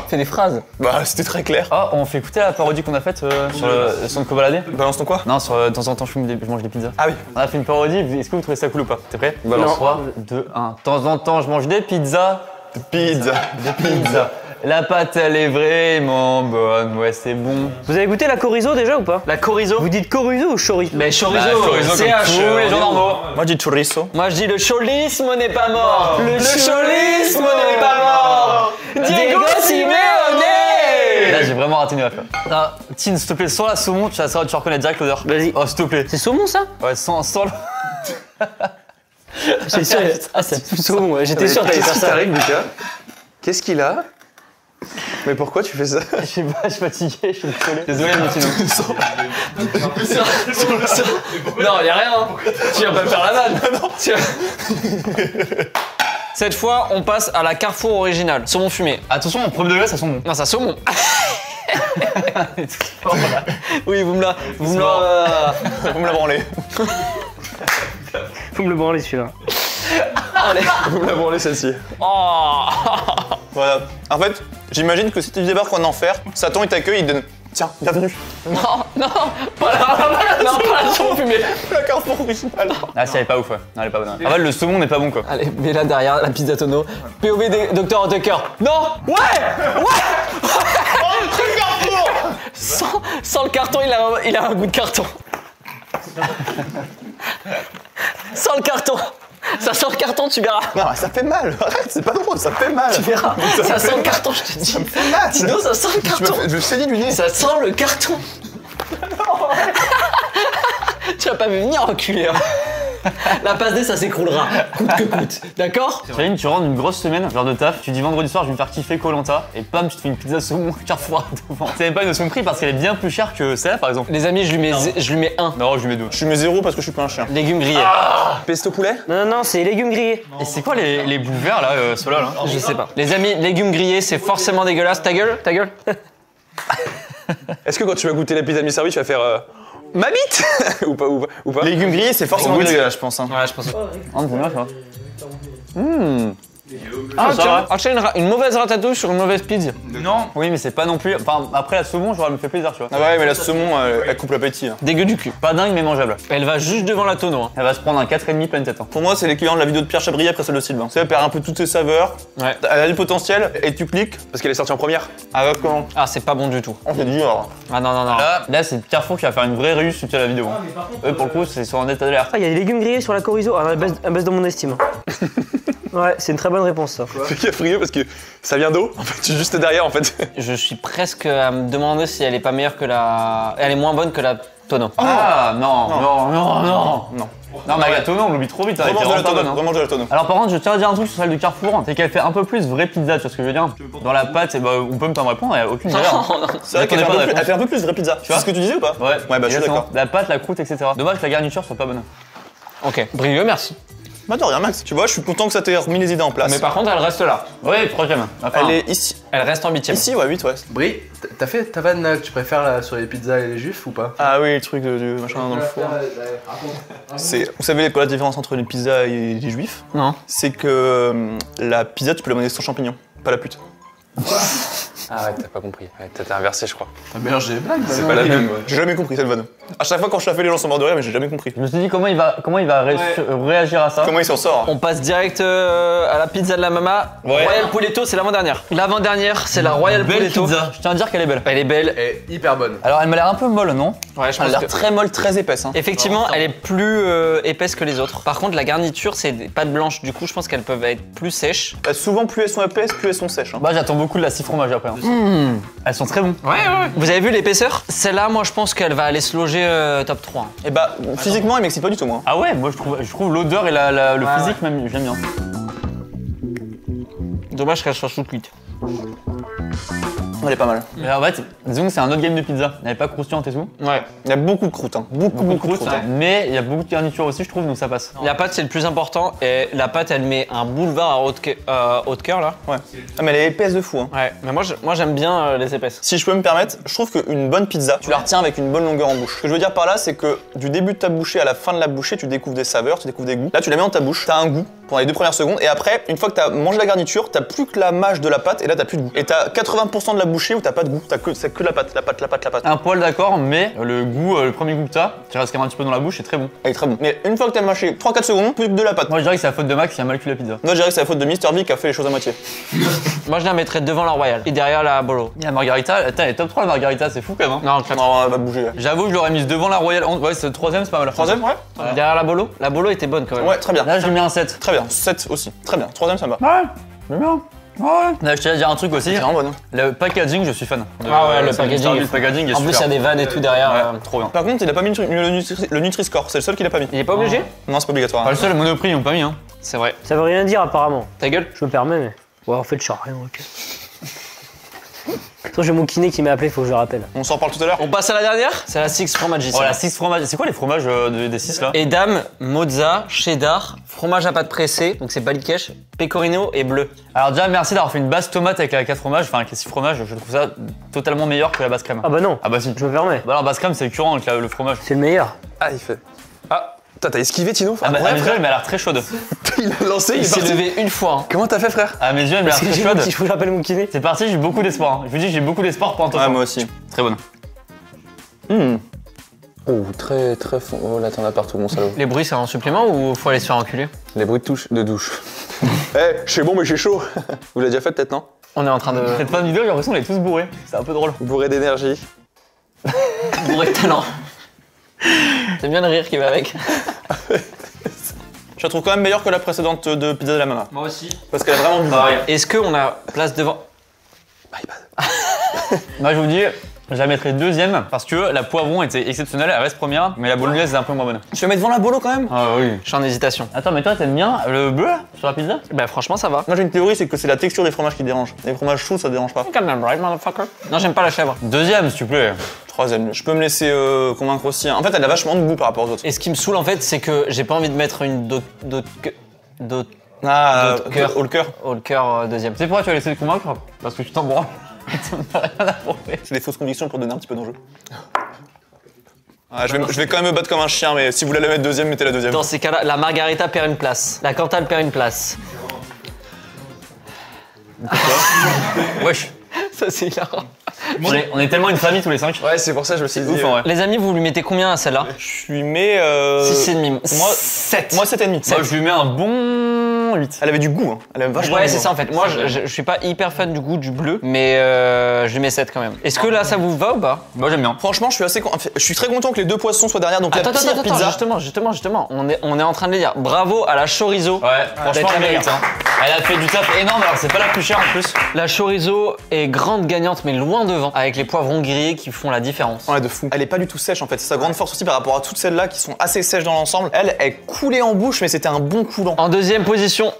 Fais des phrases. Bah, c'était très clair. Oh, on fait écouter la parodie qu'on a faite sur le son de Cobaladé? Balance ton quoi? Non, de temps en temps, je mange des pizzas. Ah oui. On a fait une parodie, est-ce que vous trouvez ça cool ou pas? T'es prêt? Balance. 3, 2, 1. De temps en temps, je mange des pizzas. Pizza. La pâte, elle est vraiment bonne, ouais, c'est bon. Vous avez goûté la chorizo déjà ou pas? La chorizo. Vous dites chorizo ou chorizo? Mais chorizo, Bah, chorizo c'est comme un tous les gens normaux. Moi, je dis chorizo. Moi je dis le cholisme n'est pas mort. Le cholisme cholisme n'est pas mort. Diego Simeone. Là, j'ai vraiment raté une affaire. Ah, Tine, s'il te plaît, sans la saumon, tu reconnais direct l'odeur. Vas-y. Oh, s'il te plaît. C'est saumon ça? Ouais, sans le... C'est sûr. Ah, c'est plus saumon, ouais. J'étais sûr que t'allais faire Qu'est-ce qui ça. t'arrive, Lucas? Qu'est-ce qu'il a? Mais pourquoi tu fais ça? Je sais pas, je suis fatigué, je suis désolé. Désolé, mon Tino. Non, y a rien. Hein. Tu vas pas me faire la vanne. Tu vas- Cette fois, on passe à la Carrefour originale. Saumon fumé. Attention, en premier degré, ça sent bon. Non, ça saumon. Oui, vous me la Vous me la branlez. Faut me le branler celui-là. Vous me la branlez celle-ci. Oh. Voilà. En fait, j'imagine que si tu débarques en enfer, Satan il t'accueille, il te donne. Tiens, bienvenue. Non, pas la saumon fumé. La Carrefour originale. Ah, si, elle est pas ouf, ouais. Non, elle est pas bonne. En fait, le saumon n'est pas bon, quoi. Allez, mets là derrière la pizza tonneau. POV Dr. Tucker. Non. Ouais. Sans le carton, il a un goût de carton. Sans le carton. Ça sent le carton, tu verras. Non, ça fait mal. Arrête, c'est pas drôle, ça fait mal. Tu verras. Ça sent le carton, je te dis. Ça me fait mal. Tino, ça sent le carton. Je saigne du nez. Ça sent le carton. Tu vas pas me venir enculé. Hein. La passe D, ça s'écroulera, coûte que coûte, d'accord? T'imagines, tu rentres une grosse semaine, genre de taf, tu dis vendredi soir, je vais me faire kiffer Koh-Lanta, et pam, tu te fais une pizza saumon Carrefour devant. C'est même pas une notion de prix parce qu'elle est bien plus chère que celle-là, par exemple. Les amis, je lui mets 1. Non, je lui mets 2. Je mets 0 parce que je suis pas un chien. Légumes grillés. Pesto poulet? Non, c'est légumes grillés. Et c'est quoi les bouts verts là, ceux-là là? Je sais pas. Les amis, légumes grillés, c'est forcément dégueulasse. Ta gueule? Est-ce que quand tu vas goûter la pizza mi-servie, tu vas faire ma bite ou pas? Légumes grillés, c'est forcément Goûte. dégueulasse, je pense. Hein. Ouais, je pense. Ah, c'est bien ça. Ah, ça tiens, va. tiens, une mauvaise ratatouille sur une mauvaise pizza. Non. Oui, mais c'est pas non plus. Enfin, après la saumon, j'aurais me fait plaisir, tu vois. Ah ouais, mais la saumon, elle coupe l'appétit. Hein. Dégueu du cul. Pas dingue, mais mangeable. Elle va juste devant la tonneau. Hein. Elle va se prendre un 4,5 pleine tête. Hein. Pour moi, c'est l'équivalent de la vidéo de Pierre Chabrier après celle de Sylvain. Tu sais, elle perd un peu toutes ses saveurs, Ouais. elle a du potentiel, et tu cliques. Parce qu'elle est sortie en première. Ah, comment? Ah, c'est pas bon du tout. On fait dur. Ah non. Là c'est Carrefour qui va faire une vraie réussite sur la vidéo. Eux, pour le coup, c'est sur un état d'alerte. Ah, il y a des légumes grillés sur la chorizo. Ah, elle baisse dans mon estime. Ouais, c'est une très bonne réponse ça. Fais gaffe Rio parce que ça vient d'eau. En fait, je suis juste derrière en fait. Je suis presque à me demander si elle est pas meilleure que la. Elle est moins bonne que la tonneau. Ah non. Non, mais la tonneau, on l'oublie trop vite. Elle était Remange de la vraiment pas bonne, tonneau, hein. remange de la tonneau. Alors par contre, je tiens à dire un truc sur celle de Carrefour, c'est qu'elle fait un peu plus vraie pizza, tu vois ce que je veux dire? Dans la pâte, bah, on peut pas me répondre, il n'y a aucune galère. Hein. C'est vrai qu'elle J'attendais pas de elle fait un peu plus vraie pizza. Tu vois ce que tu disais ou pas? Ouais, Ouais, bah je suis exactement. d'accord. La pâte, la croûte, etc. Dommage que la garniture soit pas bonne. Ok. Brieux, merci. Bah de rien, Max. Tu vois, je suis content que ça t'ait remis les idées en place. Mais par contre, elle reste là. Ouais, troisième. Enfin, Elle est ici. Elle reste en 8ème. Ici, ouais, 8, ouais. Brie, t'as fait ta vanne là que tu préfères là, sur les pizzas et les juifs ou pas? Ah oui, le truc du machin dans le four. C'est, vous savez quoi la différence entre les pizzas et les juifs? Non. C'est que la pizza, tu peux la manger sans champignons, pas la pute. Ah ouais, t'as pas compris. Ouais, t'as inversé, je crois. T'as mélangé des blagues C'est pas la même. J'ai jamais compris cette vanne. À chaque fois quand je la fais, les gens sont morts de rire, mais j'ai jamais compris. je me suis dit comment il va réagir à ça. Comment il s'en sort? On passe direct à la pizza de la mama. Ouais. Royal Puletto, c'est l'avant-dernière. L'avant-dernière, c'est la Royal Belle Puletto. pizza. Je tiens à dire qu'elle est belle. Elle est belle. Elle est hyper bonne. Alors elle m'a l'air un peu molle, non? Ouais, je Elle a pense l'air que... très molle, très épaisse. Hein. Effectivement, elle est plus épaisse que les autres. Par contre, la garniture, c'est des pâtes blanches. Du coup, je pense qu'elles peuvent être plus sèches. Souvent, plus elles sont épaisses, plus elles sont sèches. Hein. Bah j'attends beaucoup de la 6 fromage après. Hein. Elles sont très bons. Ouais. Vous avez vu l'épaisseur? Celle-là, moi, je pense qu'elle va aller se loger top 3. Et bah, physiquement, elle m'excite pas du tout, moi. Ah ouais, moi je trouve l'odeur et le physique même, j'aime bien. Dommage qu'elle soit sous-cuite. Elle est pas mal. Et en fait, disons que c'est un autre game de pizza. Elle n'est pas croustillante et tout. Ouais. Il y a beaucoup de croûte, hein. Beaucoup de croûte. Croûte, mais il y a beaucoup de garniture aussi, je trouve, donc ça passe. La pâte, c'est le plus important. Et la pâte, elle met un boulevard à haute cœur, là. Ouais. Ah, mais elle est épaisse de fou. Hein. Ouais. Mais moi j'aime bien les épaisses. Si je peux me permettre, je trouve qu'une bonne pizza, tu la retiens avec une bonne longueur en bouche. Ce que je veux dire par là, c'est que du début de ta bouchée à la fin de la bouchée, tu découvres des saveurs, tu découvres des goûts. Là, tu la mets dans ta bouche, t'as un goût pendant les 2 premières secondes, et après, une fois que t'as mangé la garniture, t'as plus que la mâche de la pâte, et là, t'as plus de goût. Et t'as 80% de la bouchée où t'as pas de goût, c'est que la pâte. Un poil d'accord, mais le goût, le premier goût que t'as, qui reste quand même un petit peu dans la bouche, est très bon. Elle est très bon. Mais une fois que t'as mâché 3-4 secondes, plus que de la pâte. Moi je dirais que c'est la faute de Max qui a mal cuit la pizza. Moi, je dirais que c'est la faute de Mr. V qui a fait les choses à moitié. Moi, je la mettrais devant la Royal. Et derrière la Bolo. La margarita, attends, elle est top 3 la margarita, c'est fou quand même. Hein. Non, Non, elle va bouger. Là. J'avoue que je l'aurais mise devant la Royale. Ouais, c'est le troisième, c'est pas mal. Troisième, ouais. derrière la Bolo. La Bolo était bonne quand même. Ouais, très bien. Là, je lui mets un 7. Très bien. 7 aussi. Très bien. Troisième, ça me va. Ouais, c'est bien. Ouais. Là, je tiens à dire un truc aussi. C'est vraiment bonne. Le packaging, je suis fan. Ah ouais, le c'est packaging. Le packaging est En plus, il y super. a des vannes et tout derrière. Ouais, trop bien. Par contre, il a pas mis le Nutri-Score. C'est le seul qu'il a pas mis. Il est pas obligé? Non, c'est pas obligatoire. Pas le seul, le Monoprix, ils ont pas mis. Hein. C'est vrai. Ça veut rien dire apparemment. Ta gueule? Je me permets, mais. Ouais, en fait, je sais rien, ok. Attends, j'ai mon kiné qui m'a appelé, faut que je le rappelle. On s'en reparle tout à l'heure. On passe à la dernière? C'est la Six Fromagis. Oh, la 6 fromage. C'est quoi les fromages des 6 là? Edam, mozza, cheddar, fromage à pâte pressée, donc c'est balikèche, pecorino et bleu. Alors, déjà, merci d'avoir fait une base tomate avec la 4 fromages, enfin avec les 6 fromages. Je trouve ça totalement meilleur que la base crème. Ah bah non, Ah bah si. je me permets. Bah alors, base crème, c'est écœurant avec le fromage. C'est le meilleur. Ah, il fait. Ah, t'as esquivé Tino? Ah bah, Ouais, à mes yeux, frère. elle m'a l'air très chaude. Il a lancé, il Il est s'est parti. levé une fois. Hein. Comment t'as fait, frère? À mes yeux, elle m'a l'air Parce que très j'ai chaude. mon petit, faut que j'appelle mon kiné. C'est parti, j'ai beaucoup d'espoir. Hein. Je vous dis, j'ai beaucoup d'espoir pour un Ouais, moi aussi. Très bonne. Oh, très très fond. Oh là, t'en as partout, mon salaud. Les bruits, c'est un supplément ou faut aller se faire enculer? Les bruits de douche. Eh, je suis bon, mais je suis chaud. Vous l'avez déjà fait, peut-être, non? On est en train de Cette fin de vidéo, j'ai l'impression qu'on est tous bourrés. C'est un peu drôle. Bourré d'énergie. bourrer de talent. C'est bien le rire qui va avec. Je la trouve quand même meilleure que la précédente de pizza de la Mama. Moi aussi. Parce qu'elle est vraiment du pareil. Est-ce qu'on a place devant? Moi, je vous dis, je la mettrai deuxième parce que la poivron était exceptionnelle, elle reste première, mais la bolognaise est un peu moins bonne. Tu la mets devant la bolo quand même? Ah oui. Je suis en hésitation. Attends, mais toi, t'aimes bien le bleu là, sur la pizza? Bah franchement ça va. Moi j'ai une théorie, c'est que c'est la texture des fromages qui dérange. Les fromages chauds, ça dérange pas. Right, motherfucker. Non, j'aime pas la chèvre. Deuxième, s'il te plaît. Troisième, je peux me laisser convaincre aussi. Hein. En fait, elle a vachement de goût par rapport aux autres. Et ce qui me saoule en fait, c'est que j'ai pas envie de mettre une d'autres Ah, cœur. haut le cœur. au cœur deuxième. Tu sais pourquoi tu as laissé te convaincre? Parce que tu t'en branles. T'en as rien à prouver. C'est des fausses convictions pour donner un petit peu d'enjeu. Ah, je vais quand même me battre comme un chien, mais si vous voulez la mettre deuxième, mettez la deuxième. Dans ces cas-là, la margarita perd une place. La Cantal perd une place. Wesh. Ça c'est hilarant. On est tellement une famille tous les 5. Ouais, c'est pour ça que je me suis dit. Ouf en vrai. Les amis, vous lui mettez combien à celle-là? Je lui mets. 6,5. Moi, 7. moi 7,5. Moi, je lui mets un bon 8. Elle avait du goût, hein. Elle avait vachement Ouais, du c'est goût. ça en fait. Moi, je suis pas hyper fan du goût du bleu, mais je lui mets 7 quand même. Est-ce que là, ça vous va ou pas? Moi, j'aime bien. Franchement, je suis très content que les deux poissons soient derrière. Donc Attends, la pire pizza. justement. On est en train de les dire. Bravo à la chorizo. Ouais, franchement, d'être elle la mérite. meilleure. Hein. Elle a fait du taf énorme, alors c'est pas la plus chère en plus. La chorizo est grande gagnante, mais loin devant, avec les poivrons grillés qui font la différence. Ouais, de fou. Elle est pas du tout sèche en fait. C'est sa grande force aussi par rapport à toutes celles-là qui sont assez sèches dans l'ensemble. Elle est coulée en bouche, mais c'était un bon coulant. En deuxième position.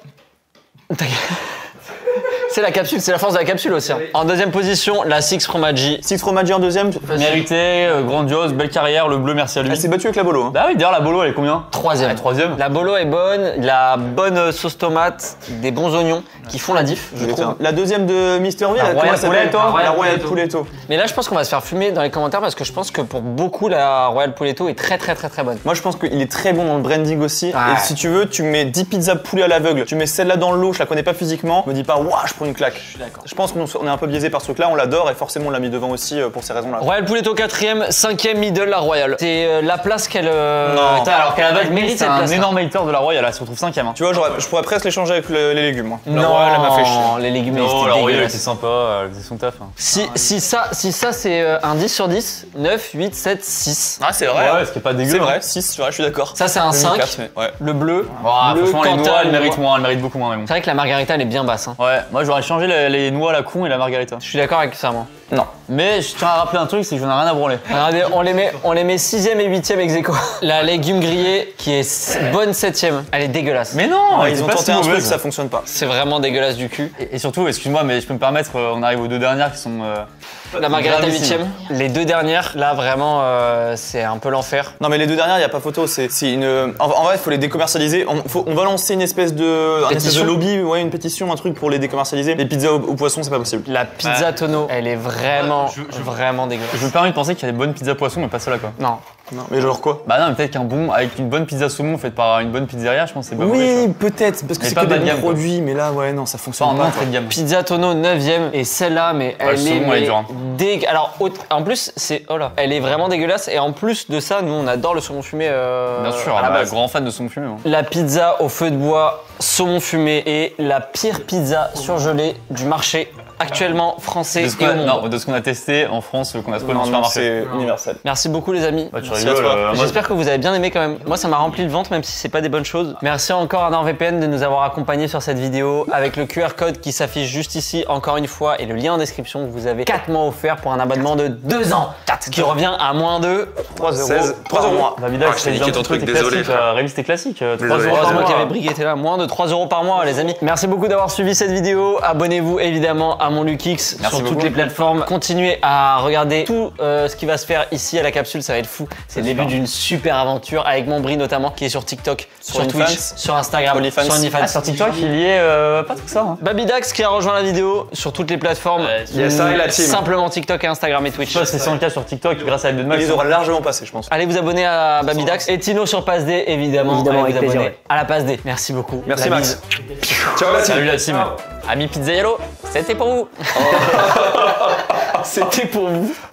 C'est la capsule, c'est la force de la capsule aussi. Hein. En deuxième position, la Six Fromaggi. Six Fromaggi en deuxième. Mérité, grandiose, belle carrière, le bleu, merci à lui. Elle s'est battue avec la bolo. Hein. Bah oui, d'ailleurs, la bolo, elle est combien? Troisième. Troisième. La bolo est bonne, la bonne sauce tomate, des bons oignons qui font la diff, je trouve. La deuxième de Mister V, La comment Royal elle s'appelle? Puletto. La Royal Puletto. Mais là, je pense qu'on va se faire fumer dans les commentaires parce que je pense que pour beaucoup, la Royal Puletto est très bonne. Moi je pense qu'il est très bon dans le branding aussi. Ouais. Et si tu veux, tu mets 10 pizzas poulet à l'aveugle, tu mets celle-là dans l'eau, je la connais pas physiquement, me dis pas waouh, je prends une claque. Je suis d'accord. Je pense qu'on est un peu biaisé par ce truc-là, on l'adore et forcément on l'a mis devant aussi pour ces raisons-là. Royal Puletto 4ème, 5ème middle, la Royal. C'est la place qu'elle Non. Putain, alors qu'à la base, elle mérite c'est cette un place. énorme hater de la Royal, elle se retrouve 5ème. Hein. Tu vois, je pourrais presque l'échanger avec les légumes. Moi. La Non, Royal, elle m'a fait chier. les légumes, Oh, c'était la Royal, elle dégueulasse. était sympa, elle faisait son taf. Hein. Si ça c'est un 10 sur 10, 9, 8, 7, 6. Ah, c'est vrai. Ouais, ce qui est pas dégueu. C'est hein. vrai, 6, je suis d'accord. Ça c'est un 5, 4, mais ouais. le bleu, Ah, bleu, franchement, les Cantal, noix, elles méritent noix. moins, elles méritent beaucoup moins. Mais bon. C'est vrai que la margarita elle est bien basse. Hein. Ouais, moi j'aurais changé les noix à la con et la margarita. Je suis d'accord avec ça moi. Non. Mais je tiens à rappeler un truc, c'est que j'en ai rien à branler. Regardez, on les met 6ème et 8ème ex aequo. La légume grillée qui est bonne 7ème, elle est dégueulasse. Mais non, Ils ont tenté un truc, ça fonctionne pas. C'est vraiment dégueulasse du cul. Et surtout, excuse-moi, mais je peux me permettre, on arrive aux deux dernières qui sont. La margarita gravissime. 8ème. Les deux dernières, là vraiment c'est un peu l'enfer. Non mais les deux dernières, il y a pas photo, c'est une en vrai, il faut les décommercialiser. On va lancer une espèce de Pétition. lobby, ouais, une pétition, un truc pour les décommercialiser. Les pizzas au poisson, c'est pas possible. La pizza tonneau, elle est vraiment vraiment dégueulasse. Je me permets de penser qu'il y a des bonnes pizzas poisson, mais pas celle-là quoi. Non. Non, mais genre quoi? Bah non, mais peut-être qu'un bon, avec une bonne pizza saumon faite par une bonne pizzeria, je pense que c'est pas mauvais, tu Oui, peut-être, parce que Mais c'est pas que bas des de gamme, bons quoi. produits, mais là, ouais, non, ça vois. fonctionne Pas en pas. entrée de gamme. Pizza tonneau 9ème et celle-là mais le elle est saumon, elle est dure, hein. Alors en plus c'est oh là, elle est vraiment dégueulasse et en plus de ça nous on adore le saumon fumé Bien sûr, à la bah, base. grand fan de saumon fumé. Moi. La pizza au feu de bois, saumon fumé et la pire pizza surgelée du marché actuellement français De ce et qu'on au a, monde. non, de ce qu'on a testé en France, qu'on a trouvé dans le Non, supermarché. c'est universel. Merci beaucoup les amis. Bah, tu Merci à rigoles. toi. moi, J'espère que vous avez bien aimé quand même. Moi, ça m'a rempli le ventre, même si c'est pas des bonnes choses. Merci encore à NordVPN de nous avoir accompagnés sur cette vidéo avec le QR code qui s'affiche juste ici, encore une fois, et le lien en description. Vous avez 4 mois offerts pour un abonnement de 2 ans, ce qui revient à moins de 3 euros. 16, 3 euros. Bah, Vida, je t'ai niqué ton truc, désolé, frère. Révise tes classiques. 3 Désolé. euros par Heureusement qu'il y mois. avait Brig était là, moins de 3 euros par mois, les amis. Merci beaucoup d'avoir suivi cette vidéo. Abonnez-vous évidemment à mon Lukix sur toutes beaucoup. les plateformes. Continuez à regarder tout ce qui va se faire ici à la capsule, ça va être fou. C'est le début d'une super aventure avec mon Brie notamment, qui est sur TikTok, sur OnlyFans. Twitch, sur Instagram, OnlyFans. sur OnlyFans. Ah, sur TikTok, il y est pas tout ça. Hein. Babydax qui a rejoint la vidéo sur toutes les plateformes. yes, ça et la team. Simplement TikTok, Instagram et Twitch. Je passe les 100K sur TikTok grâce à la de Max. Il les aura largement passés, je pense. Allez vous abonner à Babydax et Tino sur Passe D évidemment. Évidemment, Allez avec vous plaisir, abonner à la Passe D. Merci beaucoup. Merci La Max. bise. Ciao la team. Salut la team. Ami Pizza Yellow, c'était pour vous. C'était pour vous.